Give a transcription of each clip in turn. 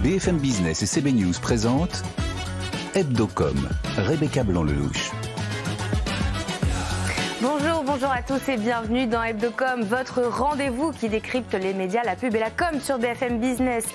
BFM Business et CB News présentent Hebdocom, Rebecca Blanc-Lelouch. Bonjour à tous et bienvenue dans Hebdocom, votre rendez-vous qui décrypte les médias, la pub et la com sur BFM Business.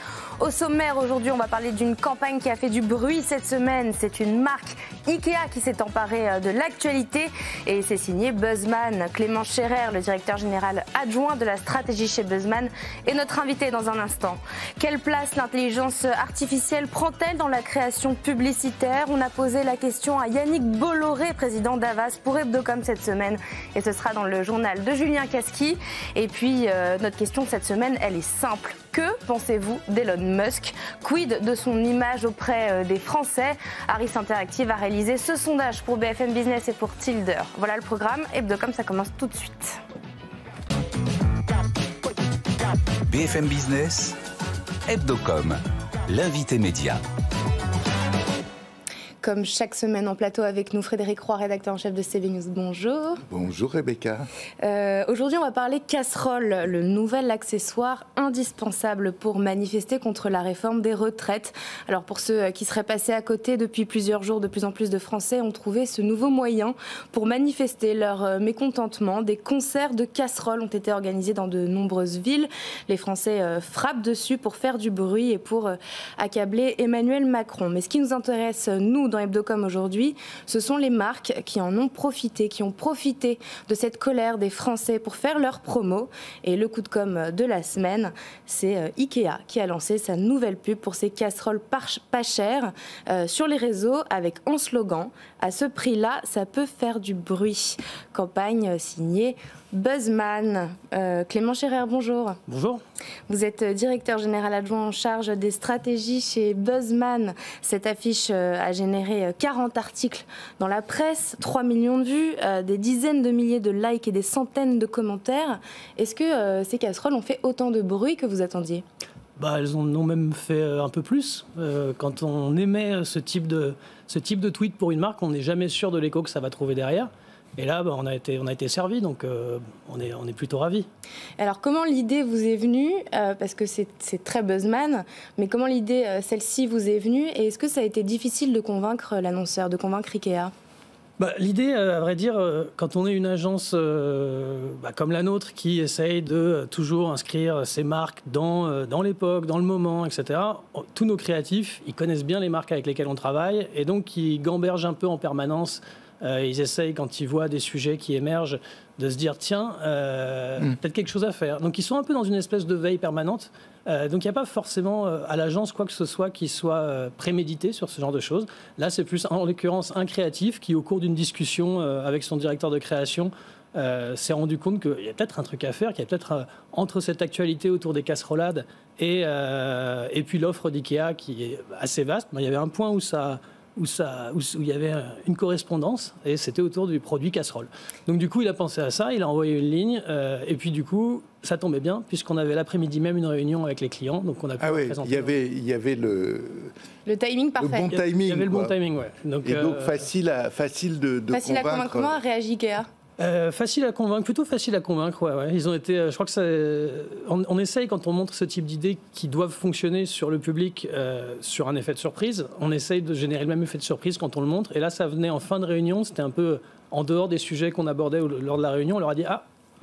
Au sommaire, aujourd'hui, on va parler d'une campagne qui a fait du bruit cette semaine. C'est une marque Ikea qui s'est emparée de l'actualité et c'est signé Buzzman. Clément Scherer, le directeur général adjoint de la stratégie chez Buzzman, est notre invité dans un instant. Quelle place l'intelligence artificielle prend-elle dans la création publicitaire? On a posé la question à Yannick Bolloré, président d'Havas, pour Hebdocom cette semaine. Et ce sera dans le journal de Julien Casqui. Et puis, notre question de cette semaine, elle est simple. Que pensez-vous d'Elon Musk? Quid de son image auprès des Français? Harris Interactive a réalisé ce sondage pour BFM Business et pour Tilder. Voilà le programme. Hebdocom, ça commence tout de suite. BFM Business, Hebdocom, l'invité média. Comme chaque semaine en plateau avec nous, Frédéric Roy, rédacteur en chef de CB News. Bonjour. Bonjour Rebecca. Aujourd'hui, on va parler casserole, le nouvel accessoire indispensable pour manifester contre la réforme des retraites. Alors pour ceux qui seraient passés à côté depuis plusieurs jours, de plus en plus de Français ont trouvé ce nouveau moyen pour manifester leur mécontentement. Des concerts de casseroles ont été organisés dans de nombreuses villes. Les Français frappent dessus pour faire du bruit et pour accabler Emmanuel Macron. Mais ce qui nous intéresse, nous, dans Hebdocom aujourd'hui, ce sont les marques qui en ont profité, qui ont profité de cette colère des Français pour faire leur promo. Et le coup de com' de la semaine, c'est Ikea qui a lancé sa nouvelle pub pour ses casseroles pas chères sur les réseaux avec un slogan: à ce prix-là, ça peut faire du bruit. Campagne signée Buzzman. Clément Scherer, bonjour. Bonjour. Vous êtes directeur général adjoint en charge des stratégies chez Buzzman. Cette affiche a généré 40 articles dans la presse, 3 millions de vues, des dizaines de milliers de likes et des centaines de commentaires. Est-ce que ces casseroles ont fait autant de bruit que vous attendiez ? Elles en ont même fait un peu plus. Quand on émet ce type de tweet pour une marque, on n'est jamais sûr de l'écho que ça va trouver derrière. Et là, on a été servi, donc on est plutôt ravis. Alors, comment l'idée vous est venue? Parce que c'est très Buzzman, mais comment l'idée, celle-ci, vous est venue? Et est-ce que ça a été difficile de convaincre l'annonceur, de convaincre Ikea? L'idée, à vrai dire, quand on est une agence comme la nôtre qui essaye de toujours inscrire ses marques dans l'époque, dans le moment, etc., tous nos créatifs, ils connaissent bien les marques avec lesquelles on travaille et donc ils gambergent un peu en permanence. Ils essayent, quand ils voient des sujets qui émergent, de se dire tiens, peut-être quelque chose à faire. Donc ils sont un peu dans une espèce de veille permanente. Donc il n'y a pas forcément à l'agence quoi que ce soit qui soit prémédité sur ce genre de choses. Là, c'est plus en l'occurrence un créatif qui, au cours d'une discussion avec son directeur de création, s'est rendu compte qu'il y a peut-être un truc à faire, qu'il y a peut-être entre cette actualité autour des casserolades et puis l'offre d'Ikea qui est assez vaste. Il y avait un point où il y avait une correspondance et c'était autour du produit casserole. Donc du coup, il a pensé à ça, il a envoyé une ligne et puis du coup, ça tombait bien puisqu'on avait l'après-midi même une réunion avec les clients, donc on a pu présenter. Il y avait le timing parfait. Le bon timing. Il y avait le bon timing, ouais. Donc facile de convaincre. Comment a réagi Ikea? Facile à convaincre, plutôt facile à convaincre, ouais. Ils ont été, je crois que on essaye quand on montre ce type d'idées qui doivent fonctionner sur le public, sur un effet de surprise, on essaye de générer le même effet de surprise quand on le montre. Et là, ça venait en fin de réunion, c'était un peu en dehors des sujets qu'on abordait lors de la réunion. On leur a dit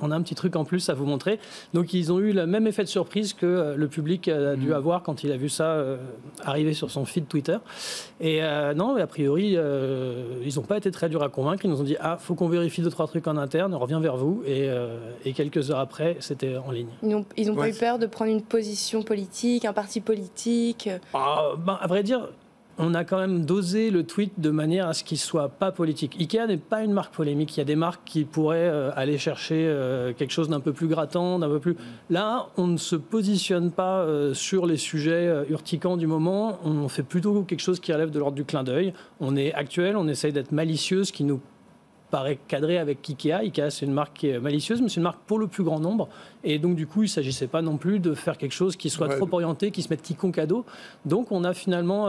on a un petit truc en plus à vous montrer. Donc ils ont eu le même effet de surprise que le public a dû avoir quand il a vu ça arriver sur son feed Twitter. Et non, a priori, ils n'ont pas été très durs à convaincre. Ils nous ont dit faut qu'on vérifie 2-3 trucs en interne, on revient vers vous. Et quelques heures après, c'était en ligne. Ils n'ont pas eu peur de prendre une position politique, un parti politique? À vrai dire, on a quand même dosé le tweet de manière à ce qu'il ne soit pas politique. Ikea n'est pas une marque polémique. Il y a des marques qui pourraient aller chercher quelque chose d'un peu plus grattant, d'un peu plus... Là, on ne se positionne pas sur les sujets urticants du moment. On fait plutôt quelque chose qui relève de l'ordre du clin d'œil. On est actuel, on essaye d'être malicieux, ce qui nous paraît cadré avec Ikea. Ikea, c'est une marque qui est malicieuse, mais c'est une marque pour le plus grand nombre. Et donc, du coup, il ne s'agissait pas non plus de faire quelque chose qui soit trop orienté, qui se mette quiconque à dos. Donc, on a finalement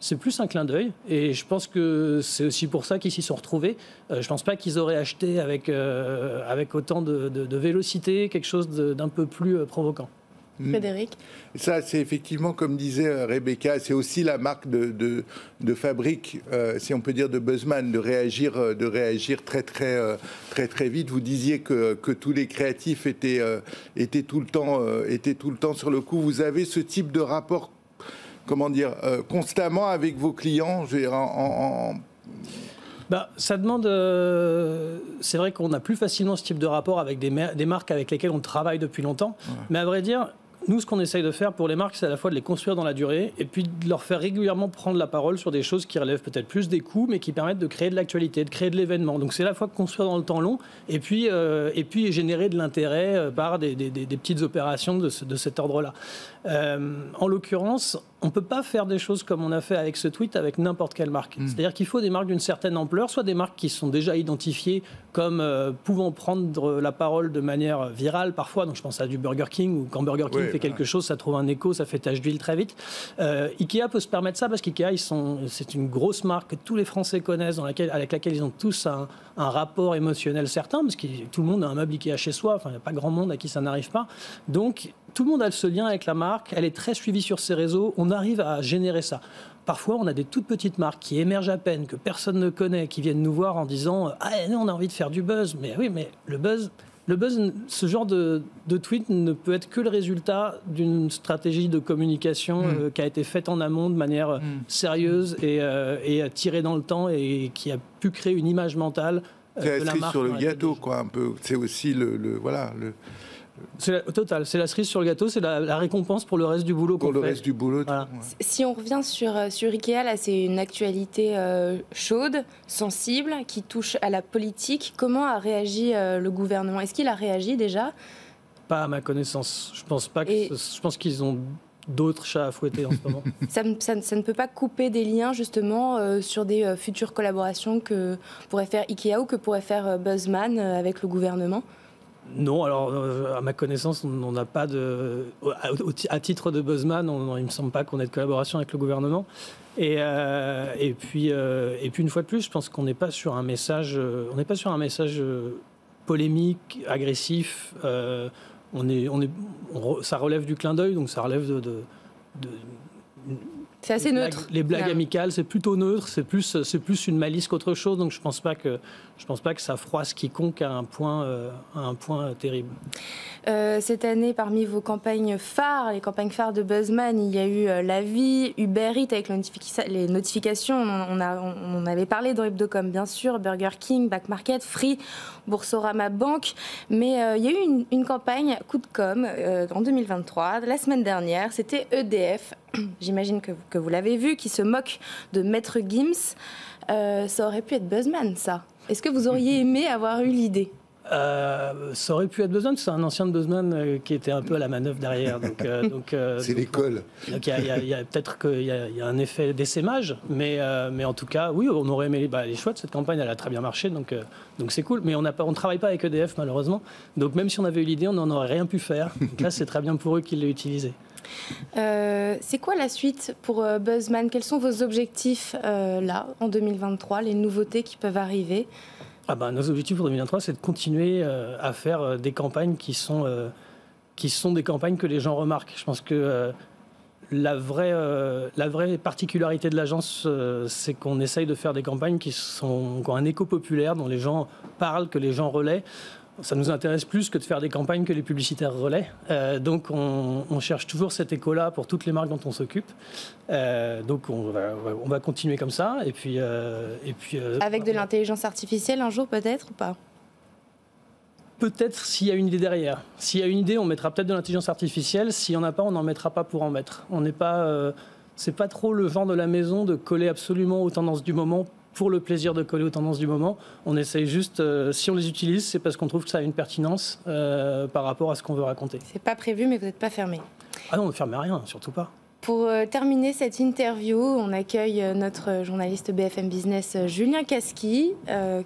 c'est plus un clin d'œil. Et je pense que c'est aussi pour ça qu'ils s'y sont retrouvés. Je ne pense pas qu'ils auraient acheté avec autant de vélocité quelque chose d'un peu plus provoquant. Frédéric? Ça, c'est effectivement, comme disait Rebecca, c'est aussi la marque de fabrique, si on peut dire, de Buzzman, de réagir très vite. Vous disiez que tous les créatifs étaient tout le temps sur le coup. Vous avez ce type de rapport, comment dire, constamment avec vos clients, je veux dire, ça demande... c'est vrai qu'on a plus facilement ce type de rapport avec des marques avec lesquelles on travaille depuis longtemps. Ouais. Mais à vrai dire, nous, ce qu'on essaye de faire pour les marques, c'est à la fois de les construire dans la durée et puis de leur faire régulièrement prendre la parole sur des choses qui relèvent peut-être plus des coûts, mais qui permettent de créer de l'actualité, de créer de l'événement. Donc c'est à la fois construire dans le temps long et puis générer de l'intérêt par des petites opérations de cet ordre-là. En l'occurrence, on ne peut pas faire des choses comme on a fait avec ce tweet avec n'importe quelle marque. C'est-à-dire qu'il faut des marques d'une certaine ampleur, soit des marques qui sont déjà identifiées comme pouvant prendre la parole de manière virale parfois. Donc je pense à du Burger King, où quand Burger King fait quelque chose, ça trouve un écho, ça fait tache d'huile très vite. Ikea peut se permettre ça parce qu'Ikea, c'est une grosse marque que tous les Français connaissent, avec laquelle ils ont tous un rapport émotionnel certain, parce que tout le monde a un meuble Ikea chez soi, enfin il n'y a pas grand monde à qui ça n'arrive pas. Donc tout le monde a ce lien avec la marque, elle est très suivie sur ses réseaux, on arrive à générer ça. Parfois, on a des toutes petites marques qui émergent à peine, que personne ne connaît, qui viennent nous voir en disant « Ah, nous, on a envie de faire du buzz. » Mais oui, mais le buzz, ce genre de tweet ne peut être que le résultat d'une stratégie de communication qui a été faite en amont de manière sérieuse et tirée dans le temps et qui a pu créer une image mentale de la marque. C'est la cerise sur le gâteau, quoi, un peu. C'est aussi C'est la cerise sur le gâteau, c'est la récompense pour le reste du boulot qu'on fait. Pour le reste du boulot. Voilà. Si on revient sur Ikea, là, c'est une actualité chaude, sensible, qui touche à la politique. Comment a réagi le gouvernement? Est-ce qu'il a réagi déjà? Pas à ma connaissance. Je pense qu'ils ont d'autres chats à fouetter en ce moment. Ça ne peut pas couper des liens justement sur des futures collaborations que pourrait faire Ikea ou que pourrait faire Buzzman avec le gouvernement? Non, alors à ma connaissance, on n'a pas de... À titre de Buzzman, il ne me semble pas qu'on ait de collaboration avec le gouvernement. Et puis une fois de plus, je pense qu'on n'est pas sur un message, polémique, agressif. Ça relève du clin d'œil, donc ça relève de c'est assez neutre. Les blagues amicales, c'est plutôt neutre, c'est plus une malice qu'autre chose, donc je pense pas que ça froisse quiconque à un point terrible. Cette année, parmi vos campagnes phares, les campagnes phares de Buzzman, il y a eu La Vie, Uber Eats avec les notifications, on avait parlé dans Hebdocom bien sûr, Burger King, Back Market, Free, Boursorama Banque, mais il y a eu une campagne coup de com en 2023, la semaine dernière, c'était EDF, j'imagine que vous l'avez vu, qui se moque de Maître Gims. Ça aurait pu être Buzzman, ça. Est-ce que vous auriez aimé avoir eu l'idée? Ça aurait pu être Buzzman, c'est un ancien de Buzzman qui était un peu à la manœuvre derrière. C'est l'école. Donc il y a peut-être qu'il y a un effet d'essaimage, mais en tout cas, oui, on aurait aimé. Elle est chouette, cette campagne, elle a très bien marché, donc c'est cool. Mais on ne travaille pas avec EDF, malheureusement. Donc même si on avait eu l'idée, on n'en aurait rien pu faire. Donc là, c'est très bien pour eux qu'ils l'aient utilisé. C'est quoi la suite pour Buzzman? Quels sont vos objectifs là, en 2023, les nouveautés qui peuvent arriver? Nos objectifs pour 2023, c'est de continuer à faire des campagnes qui sont des campagnes que les gens remarquent. Je pense que la vraie particularité de l'agence, c'est qu'on essaye de faire des campagnes qui ont un écho populaire, dont les gens parlent, que les gens relaient. Ça nous intéresse plus que de faire des campagnes que les publicitaires relaient. Donc on cherche toujours cet écho-là pour toutes les marques dont on s'occupe. Donc on va continuer comme ça. Et puis avec de l'intelligence artificielle un jour peut-être ou pas? Peut-être s'il y a une idée derrière. S'il y a une idée, on mettra peut-être de l'intelligence artificielle. S'il n'y en a pas, on n'en mettra pas pour en mettre. On n'est pas... c'est pas trop le genre de la maison de coller absolument aux tendances du moment pour le plaisir de coller aux tendances du moment. On essaye juste, si on les utilise, c'est parce qu'on trouve que ça a une pertinence par rapport à ce qu'on veut raconter. C'est pas prévu, mais vous n'êtes pas fermé. Ah non, on ne ferme rien, surtout pas. Pour terminer cette interview, on accueille notre journaliste BFM Business, Julien Casqui,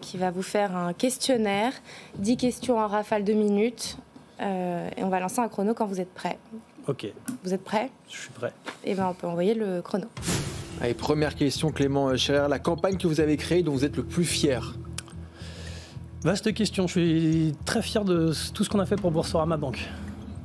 qui va vous faire un questionnaire, 10 questions en rafale de minutes, et on va lancer un chrono quand vous êtes prêt. Ok. Vous êtes prêt? Je suis prêt. Eh bien, on peut envoyer le chrono. Allez, première question, Clément Scherer, la campagne que vous avez créée dont vous êtes le plus fier? Vaste question, je suis très fier de tout ce qu'on a fait pour Boursorama Banque.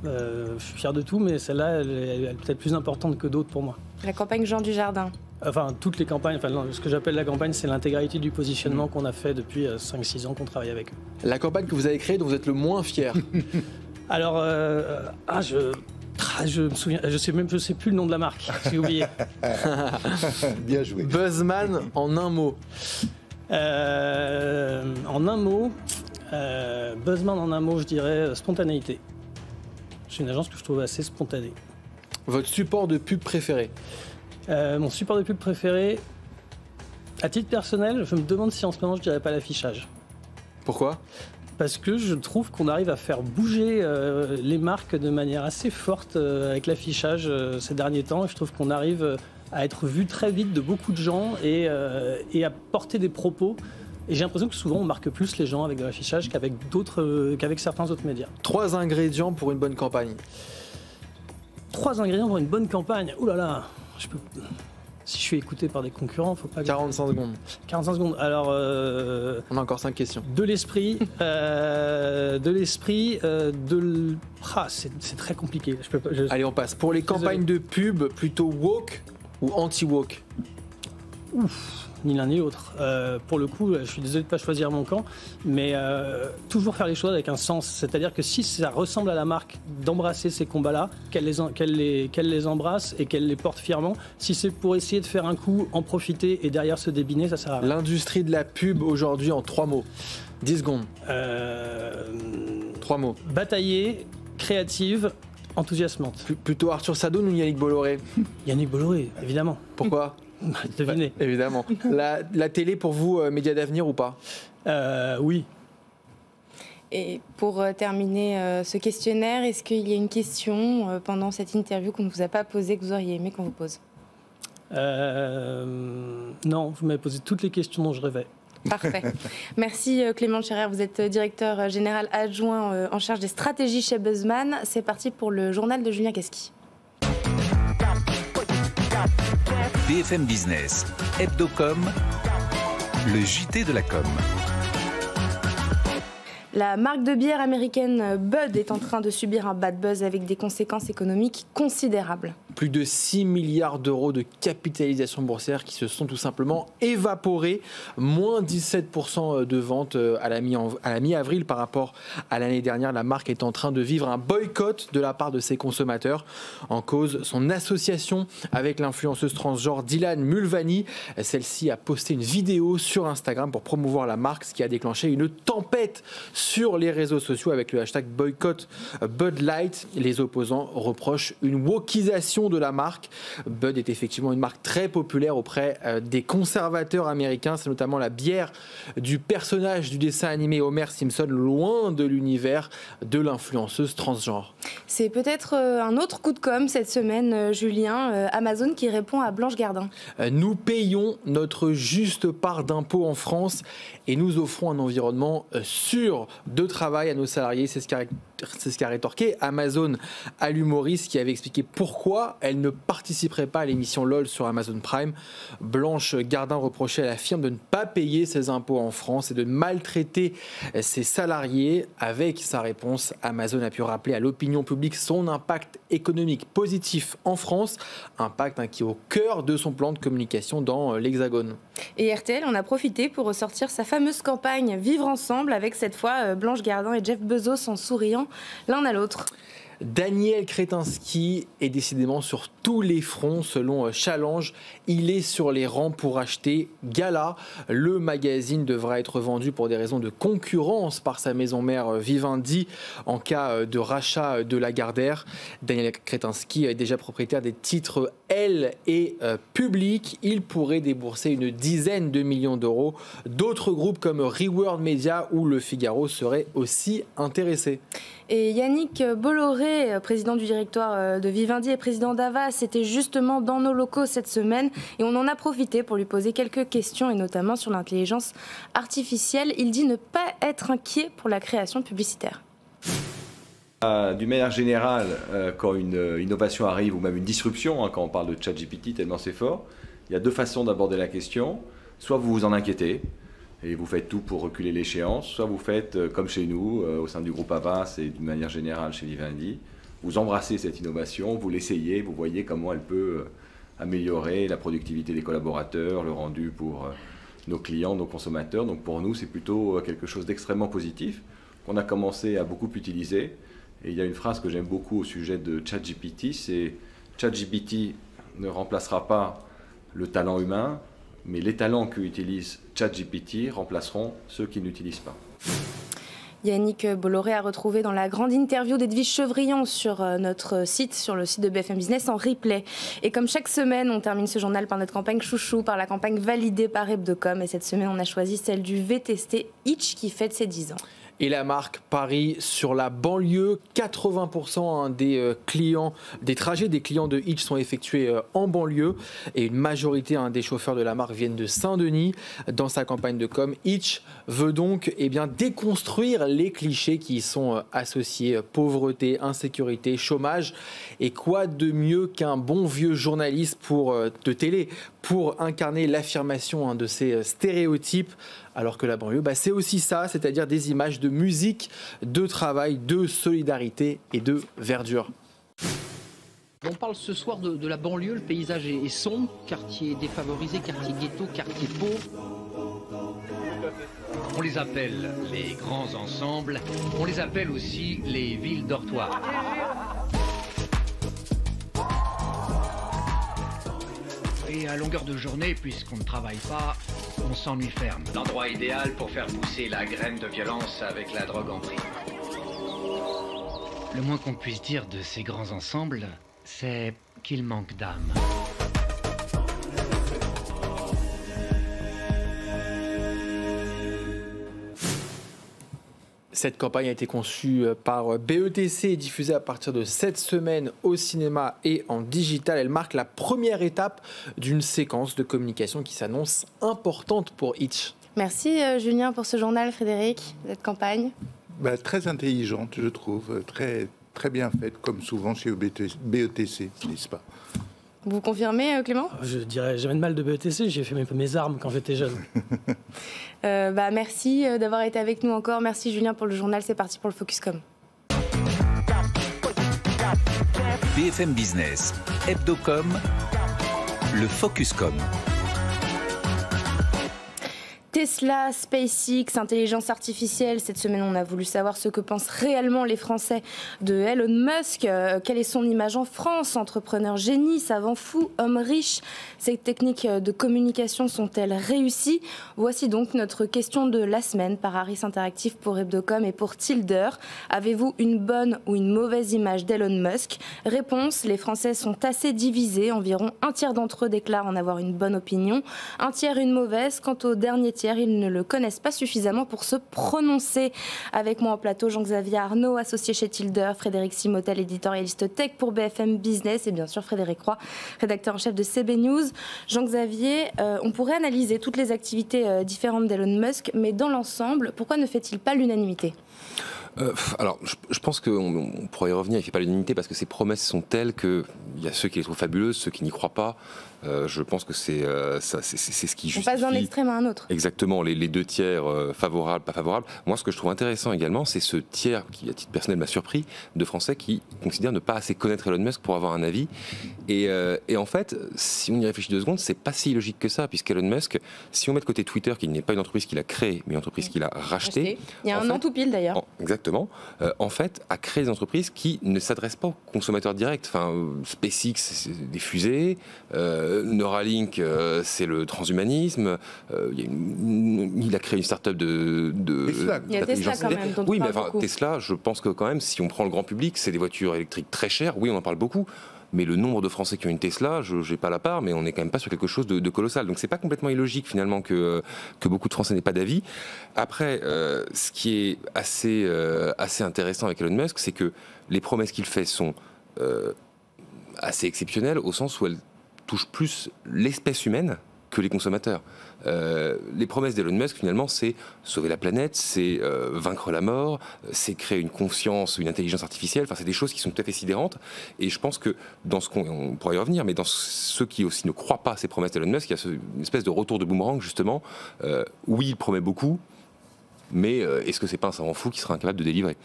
Je suis fier de tout, mais celle-là, elle est peut-être plus importante que d'autres pour moi. La campagne Jean Dujardin. Enfin, toutes les campagnes, enfin, non, ce que j'appelle la campagne, c'est l'intégralité du positionnement qu'on a fait depuis 5-6 ans qu'on travaille avec eux. La campagne que vous avez créée dont vous êtes le moins fier? Alors, je me souviens, je sais plus le nom de la marque, j'ai oublié. Bien joué. Buzzman en un mot. En un mot, Buzzman en un mot, je dirais spontanéité. C'est une agence que je trouve assez spontanée. Votre support de pub préféré? Mon support de pub préféré, à titre personnel, je me demande si en ce moment je dirais pas l'affichage. Pourquoi? Parce que je trouve qu'on arrive à faire bouger les marques de manière assez forte avec l'affichage ces derniers temps. Je trouve qu'on arrive à être vu très vite de beaucoup de gens et à porter des propos. Et j'ai l'impression que souvent on marque plus les gens avec de l'affichage qu'avec certains autres médias. 3 ingrédients pour une bonne campagne. 3 ingrédients pour une bonne campagne. Ouh là là, si je suis écouté par des concurrents, faut pas... 45 secondes. 45 secondes. Alors... On a encore 5 questions. De l'esprit, c'est très compliqué. Allez, on passe. Pour les campagnes de pub, plutôt woke ou anti-woke? Ni l'un ni l'autre. Pour le coup, je suis désolé de ne pas choisir mon camp, mais toujours faire les choses avec un sens. C'est-à-dire que si ça ressemble à la marque d'embrasser ces combats-là, qu'elle les embrasse et qu'elle les porte fièrement. Si c'est pour essayer de faire un coup, en profiter et derrière se débiner, ça sert à rien. L'industrie de la pub aujourd'hui en 3 mots. 10 secondes. 3 mots. Bataillée, créative, enthousiasmante. Plutôt Arthur Sadoun ou Yannick Bolloré? Yannick Bolloré, évidemment. Pourquoi? Devinez. Bah, évidemment. La télé pour vous, média d'avenir ou pas? Oui. Et pour terminer ce questionnaire, est-ce qu'il y a une question pendant cette interview qu'on ne vous a pas posée, que vous auriez aimé qu'on vous pose? Non, vous m'avez posé toutes les questions dont je rêvais. Parfait. Merci Clément Scherer, vous êtes directeur général adjoint en charge des stratégies chez Buzzman. C'est parti pour le journal de Julien Casqui. BFM Business, Hebdocom, le JT de la com. La marque de bière américaine Bud est en train de subir un bad buzz avec des conséquences économiques considérables. Plus de 6 milliards d'euros de capitalisation boursière qui se sont tout simplement évaporés. Moins 17% de ventes à la mi-avril par rapport à l'année dernière. La marque est en train de vivre un boycott de la part de ses consommateurs. En cause, son association avec l'influenceuse transgenre Dylan Mulvaney. Celle-ci a posté une vidéo sur Instagram pour promouvoir la marque, ce qui a déclenché une tempête sur les réseaux sociaux avec le hashtag boycott Bud Light. Les opposants reprochent une wokisation de la marque. Bud est effectivement une marque très populaire auprès des conservateurs américains. C'est notamment la bière du personnage du dessin animé Homer Simpson, loin de l'univers de l'influenceuse transgenre. C'est peut-être un autre coup de com' cette semaine, Julien. Amazon qui répond à Blanche Gardin. Nous payons notre juste part d'impôts en France et nous offrons un environnement sûr de travail à nos salariés. C'est ce qu'a rétorqué Amazon à l'humoriste qui avait expliqué pourquoi elle ne participerait pas à l'émission LOL sur Amazon Prime. Blanche Gardin reprochait à la firme de ne pas payer ses impôts en France et de maltraiter ses salariés. Avec sa réponse, Amazon a pu rappeler à l'opinion publique son impact économique positif en France, impact qui est au cœur de son plan de communication dans l'Hexagone. Et RTL en a profité pour ressortir sa fameuse campagne Vivre ensemble avec cette fois Blanche Gardin et Jeff Bezos en souriant l'un à l'autre. Daniel Kretinsky est décidément sur tous les fronts selon Challenge. Il est sur les rangs pour acheter Gala. Le magazine devra être vendu pour des raisons de concurrence par sa maison mère Vivendi en cas de rachat de Lagardère. Daniel Kretinsky est déjà propriétaire des titres Elle et Public. Il pourrait débourser une dizaine de millions d'euros. D'autres groupes comme Reward Media ou Le Figaro seraient aussi intéressés. Et Yannick Bolloré, président du directoire de Vivendi et président d'Havas, était justement dans nos locaux cette semaine et on en a profité pour lui poser quelques questions et notamment sur l'intelligence artificielle. Il dit ne pas être inquiet pour la création publicitaire. D'une manière générale, quand une innovation arrive ou même une disruption, quand on parle de ChatGPT tellement c'est fort, il y a deux façons d'aborder la question. Soit vous vous en inquiétez et vous faites tout pour reculer l'échéance, soit vous faites comme chez nous, au sein du groupe Havas et d'une manière générale chez Vivendi, vous embrassez cette innovation, vous l'essayez, vous voyez comment elle peut améliorer la productivité des collaborateurs, le rendu pour nos clients, nos consommateurs. Donc pour nous, c'est plutôt quelque chose d'extrêmement positif qu'on a commencé à beaucoup utiliser. Et il y a une phrase que j'aime beaucoup au sujet de ChatGPT, c'est ChatGPT ne remplacera pas le talent humain, mais les talents qu'utilise ChatGPT remplaceront ceux qui n'utilisent pas. Yannick Bolloré a retrouvé dans la grande interview d'Edwige Chevrillon sur notre site, sur le site de BFM Business en replay. Et comme chaque semaine, on termine ce journal par notre campagne chouchou, par la campagne validée par Hebdocom. Et cette semaine, on a choisi celle du VTC Hitch qui fête ses 10 ans. Et la marque parie sur la banlieue. 80% des clients, des trajets des clients de Hitch sont effectués en banlieue. Et une majorité des chauffeurs de la marque viennent de Saint-Denis. Dans sa campagne de com, Hitch veut donc déconstruire les clichés qui y sont associés. Pauvreté, insécurité, chômage. Et quoi de mieux qu'un bon vieux journaliste de télé pour incarner l'affirmation de ces stéréotypes, alors que la banlieue, c'est aussi ça, c'est-à-dire des images de musique, de travail, de solidarité et de verdure. On parle ce soir de la banlieue, le paysage est sombre, quartier défavorisé, quartier ghetto, quartier pauvre. On les appelle les grands ensembles, on les appelle aussi les villes dortoirs. Et à longueur de journée, puisqu'on ne travaille pas, on s'ennuie ferme. L'endroit idéal pour faire pousser la graine de violence avec la drogue en prime. Le moins qu'on puisse dire de ces grands ensembles, c'est qu'ils manquent d'âme. Cette campagne a été conçue par BETC et diffusée à partir de cette semaine au cinéma et en digital. Elle marque la première étape d'une séquence de communication qui s'annonce importante pour Hitch. Merci Julien pour ce journal, Frédéric, cette campagne. Très intelligente, je trouve, très, très bien faite, comme souvent chez BETC, n'est-ce pas? Vous confirmez, Clément? Je dirais jamais de mal de BETC, j'ai fait mes armes quand j'étais jeune. Merci d'avoir été avec nous encore. Merci Julien pour le journal. C'est parti pour le Focuscom. BFM Business, Hebdocom, le Focuscom. Tesla, SpaceX, intelligence artificielle. Cette semaine, on a voulu savoir ce que pensent réellement les Français de Elon Musk. Quelle est son image en France? Entrepreneur génie, savant fou, homme riche. Ces techniques de communication sont-elles réussies? Voici donc notre question de la semaine par Harris Interactive pour Hebdocom et pour Tilder. Avez-vous une bonne ou une mauvaise image d'Elon Musk? Réponse, les Français sont assez divisés. Environ un tiers d'entre eux déclarent en avoir une bonne opinion. Un tiers une mauvaise. Quant au dernier tiers, ils ne le connaissent pas suffisamment pour se prononcer. Avec moi en plateau, Jean-Xavier Arnaud, associé chez Tilder, Frédéric Simotel, éditorialiste tech pour BFM Business et bien sûr Frédéric Roy, rédacteur en chef de CB News. Jean-Xavier, on pourrait analyser toutes les activités différentes d'Elon Musk, mais dans l'ensemble, pourquoi ne fait-il pas l'unanimité ? Alors, je pense qu'on pourrait y revenir, il ne fait pas l'unanimité parce que ses promesses sont telles qu'il y a ceux qui les trouvent fabuleuses, ceux qui n'y croient pas. Je pense que c'est ce qui justifie... On passe d'un extrême à un autre. Exactement, les deux tiers favorables, pas favorables. Moi, ce que je trouve intéressant également, c'est ce tiers qui, à titre personnel, m'a surpris, de Français qui considèrent ne pas assez connaître Elon Musk pour avoir un avis. Et en fait, si on y réfléchit 2 secondes, c'est pas si illogique que ça, puisqu'Elon Musk, si on met de côté Twitter, qui n'est pas une entreprise qu'il a créée, mais une entreprise qu'il a rachetée... Il y a un an tout pile d'ailleurs. Exactement. En fait, a créé des entreprises qui ne s'adressent pas aux consommateurs directs. Enfin, SpaceX, c'est des fusées. Neuralink, c'est le transhumanisme. Il a créé une start-up Tesla. Il y a Tesla quand même, dont oui, on mais parle beaucoup. Tesla, je pense que quand même, si on prend le grand public, c'est des voitures électriques très chères. Oui, on en parle beaucoup. Mais le nombre de Français qui ont une Tesla, je n'ai pas la part, mais on n'est quand même pas sur quelque chose de colossal. Donc c'est pas complètement illogique finalement que beaucoup de Français n'aient pas d'avis. Après, ce qui est assez intéressant avec Elon Musk, c'est que les promesses qu'il fait sont assez exceptionnelles au sens où elles touchent plus l'espèce humaine que les consommateurs. Les promesses d'Elon Musk, finalement, c'est sauver la planète, c'est vaincre la mort, c'est créer une conscience, une intelligence artificielle. Enfin, c'est des choses qui sont tout à fait sidérantes. Et je pense que dans ce on pourrait y revenir, mais dans ceux qui aussi ne croient pas à ces promesses d'Elon Musk, il y a une espèce de retour de boomerang, justement. Oui, il promet beaucoup, mais est-ce que c'est pas un savant fou qui sera incapable de délivrer ?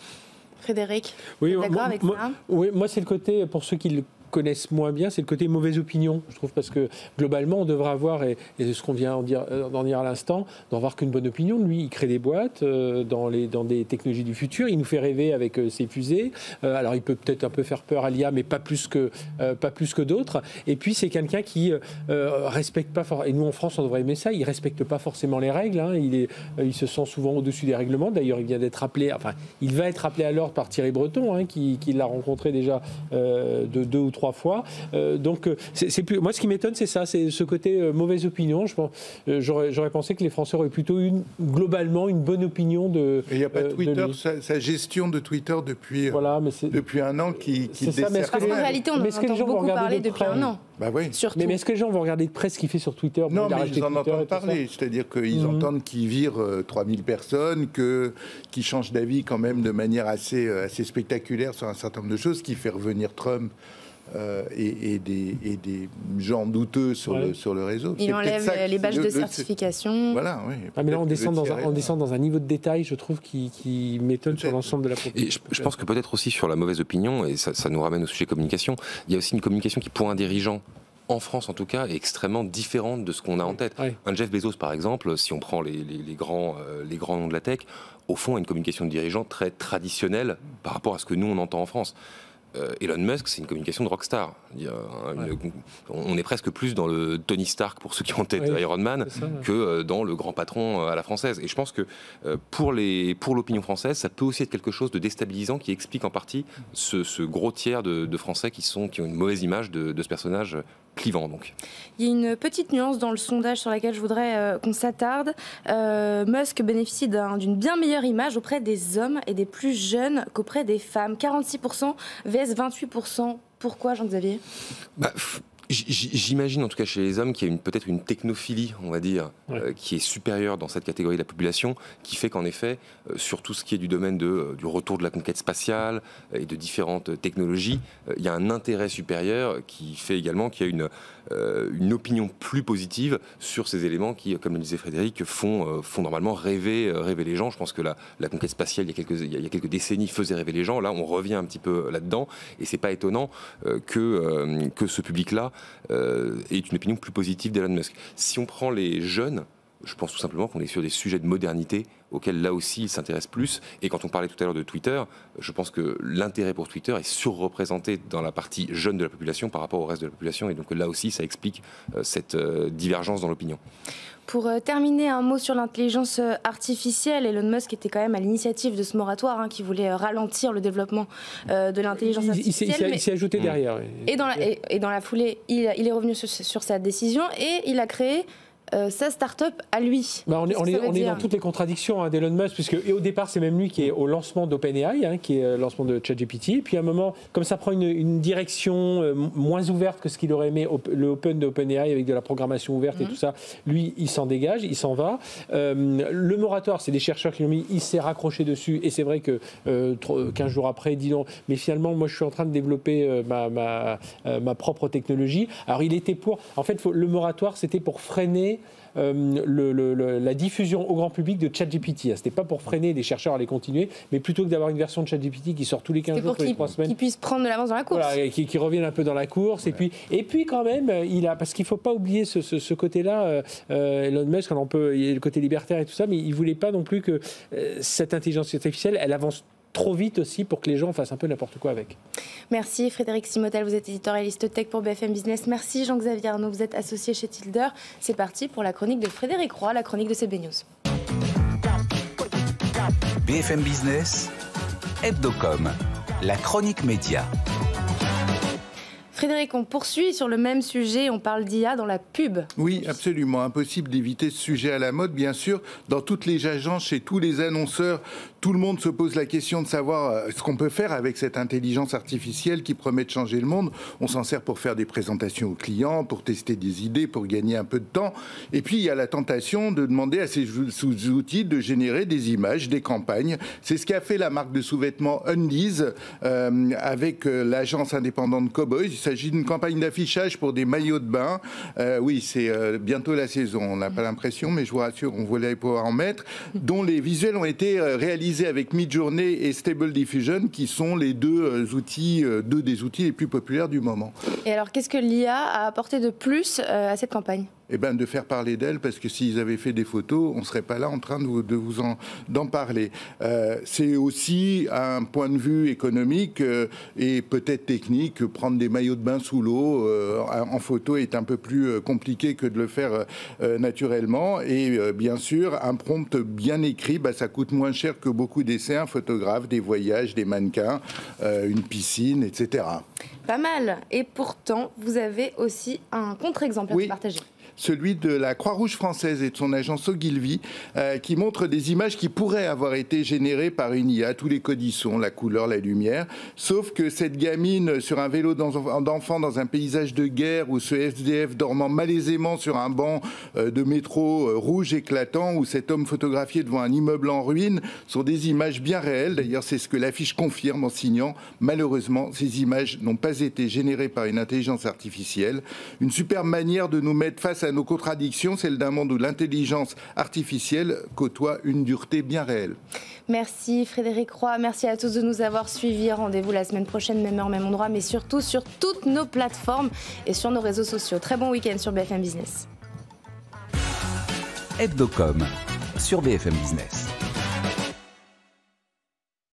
Frédéric, oui, d'accord avec ça? Oui, moi c'est le côté, pour ceux qui le connaissent moins bien, c'est le côté mauvaise opinion, je trouve, parce que globalement, on devrait avoir, et ce qu'on vient d'en dire à l'instant, d'en avoir qu'une bonne opinion. Lui, il crée des boîtes dans des technologies du futur, il nous fait rêver avec ses fusées. Alors, il peut peut-être un peu faire peur à l'IA, mais pas plus que d'autres. Et puis, c'est quelqu'un qui respecte pas, et nous en France, on devrait aimer ça, il respecte pas forcément les règles. Hein. Il se sent souvent au-dessus des règlements. D'ailleurs, il vient d'être appelé, enfin, il va être appelé à l'ordre par Thierry Breton, hein, qui l'a rencontré déjà de 2 ou 3 fois. Donc, c'est plus. Moi, ce qui m'étonne, c'est ça, c'est ce côté mauvaise opinion. Je pense, j'aurais pensé que les Français auraient plutôt globalement une bonne opinion de. Il n'y a pas Twitter, sa gestion de Twitter depuis 1 an qui dessert. Parce qu'en réalité, on en entend beaucoup parler depuis 1 an. Bah oui. Mais est-ce que les gens vont regarder de près ce qu'il fait sur Twitter? Non, mais ils en entendent parler. C'est-à-dire qu'ils entendent qu'il vire 3000 personnes, qu'il change d'avis quand même de manière assez spectaculaire sur un certain nombre de choses, qui fait revenir Trump et des gens douteux sur le réseau. Il enlève les badges de certification. Voilà, oui. Mais là, on descend dans un niveau de détail, je trouve, qui m'étonne sur l'ensemble de la population. Et je pense que peut-être aussi sur la mauvaise opinion, et ça nous ramène au sujet communication, il y a aussi une communication qui, pour un dirigeant, en France en tout cas, est extrêmement différente de ce qu'on a en tête. Oui. Un Jeff Bezos, par exemple, si on prend les grands noms de la tech, au fond, a une communication de dirigeant très traditionnelle par rapport à ce que nous, on entend en France. Elon Musk, c'est une communication de rockstar. On est presque plus dans le Tony Stark, pour ceux qui ont en tête Iron Man, que dans le grand patron à la française. Et je pense que pour l'opinion française, ça peut aussi être quelque chose de déstabilisant qui explique en partie ce gros tiers de Français qui ont une mauvaise image de ce personnage clivant. Donc. Il y a une petite nuance dans le sondage sur laquelle je voudrais qu'on s'attarde. Musk bénéficie d'une bien meilleure image auprès des hommes et des plus jeunes qu'auprès des femmes. 46% vs 28%. Pourquoi, Jean-Xavier ? J'imagine en tout cas chez les hommes qu'il y a peut-être une technophilie, on va dire, qui est supérieure dans cette catégorie de la population, qui fait qu'en effet, sur tout ce qui est du domaine du retour de la conquête spatiale et de différentes technologies, il y a un intérêt supérieur qui fait également qu'il y a une opinion plus positive sur ces éléments qui, comme le disait Frédéric, font normalement rêver les gens. Je pense que la conquête spatiale, il y a quelques décennies, faisait rêver les gens. Là, on revient un petit peu là-dedans, et c'est pas étonnant que ce public-là ait une opinion plus positive d'Elon Musk. Si on prend les jeunes, je pense tout simplement qu'on est sur des sujets de modernité auxquels là aussi ils s'intéressent plus. Et quand on parlait tout à l'heure de Twitter, je pense que l'intérêt pour Twitter est surreprésenté dans la partie jeune de la population par rapport au reste de la population. Et donc là aussi, ça explique cette divergence dans l'opinion. Pour terminer, un mot sur l'intelligence artificielle. Elon Musk était quand même à l'initiative de ce moratoire qui voulait ralentir le développement de l'intelligence artificielle. Il s'est ajouté derrière. Et dans la foulée, il est revenu sur sa décision et il a créé sa start-up à lui. On est dans toutes les contradictions d'Elon Musk, puisque au départ, c'est même lui qui est au lancement d'OpenAI, qui est le lancement de ChatGPT. Puis à un moment, comme ça prend une direction moins ouverte que ce qu'il aurait aimé, le Open d'OpenAI avec de la programmation ouverte et tout ça, lui, il s'en dégage, il s'en va. Le moratoire, c'est des chercheurs qui l'ont mis, il s'est raccroché dessus. Et c'est vrai que 15 jours après, il dit non, mais finalement, moi, je suis en train de développer ma propre technologie. Alors, il était pour... En fait, le moratoire, c'était pour freiner la diffusion au grand public de ChatGPT. C'était pas pour freiner les chercheurs à les continuer, mais plutôt que d'avoir une version de ChatGPT qui sort tous les 15 jours, tous les 3 semaines. Qu'ils puissent prendre de l'avance dans la course. Voilà, qui reviennent un peu dans la course. Ouais. Et puis quand même, parce qu'il faut pas oublier ce côté-là, Elon Musk, il y a le côté libertaire et tout ça, mais il voulait pas non plus que cette intelligence artificielle, elle avance trop vite aussi pour que les gens fassent un peu n'importe quoi avec. Merci Frédéric Simotel, vous êtes éditorialiste tech pour BFM Business. Merci Jean-Xavier Arnaud, vous êtes associé chez Tilder. C'est parti pour la chronique de Frédéric Roy, la chronique de CB News. BFM Business, Hebdocom, la chronique média. Frédéric, on poursuit sur le même sujet, on parle d'IA dans la pub. Oui, absolument. Impossible d'éviter ce sujet à la mode, bien sûr. Dans toutes les agences, chez tous les annonceurs, tout le monde se pose la question de savoir ce qu'on peut faire avec cette intelligence artificielle qui promet de changer le monde. On s'en sert pour faire des présentations aux clients, pour tester des idées, pour gagner un peu de temps. Et puis, il y a la tentation de demander à ces outils de générer des images, des campagnes. C'est ce qu'a fait la marque de sous-vêtements Undies avec l'agence indépendante Cowboys. Il s'agit d'une campagne d'affichage pour des maillots de bain. Oui, c'est bientôt la saison. On n'a pas l'impression, mais je vous rassure, on voulait pouvoir en mettre, dont les visuels ont été réalisés réalisé avec Midjourney et Stable Diffusion, qui sont les deux des outils les plus populaires du moment. Et alors, qu'est-ce que l'IA a apporté de plus à cette campagne ? Eh ben, de faire parler d'elle, parce que s'ils avaient fait des photos, on ne serait pas là en train d'en parler. C'est aussi un point de vue économique et peut-être technique. Prendre des maillots de bain sous l'eau en photo est un peu plus compliqué que de le faire naturellement. Et bien sûr, un prompt bien écrit, ça coûte moins cher que beaucoup d'essais, un photographe, des voyages, des mannequins, une piscine, etc. Pas mal. Et pourtant, vous avez aussi un contre-exemple à partager. Celui de la Croix-Rouge française et de son agence Ogilvy, qui montre des images qui pourraient avoir été générées par une IA. Tous les codes y sont, la couleur, la lumière. Sauf que cette gamine sur un vélo d'enfant dans un paysage de guerre, ou ce SDF dormant malaisément sur un banc de métro rouge éclatant, ou cet homme photographié devant un immeuble en ruine, sont des images bien réelles. D'ailleurs, c'est ce que l'affiche confirme en signant. Malheureusement, ces images n'ont pas été générées par une intelligence artificielle. Une superbe manière de nous mettre face à nos contradictions, celle d'un monde où l'intelligence artificielle côtoie une dureté bien réelle. Merci Frédéric Roy, merci à tous de nous avoir suivis. Rendez-vous la semaine prochaine, même heure, même endroit, mais surtout sur toutes nos plateformes et sur nos réseaux sociaux. Très bon week-end sur BFM Business. Hebdocom sur BFM Business.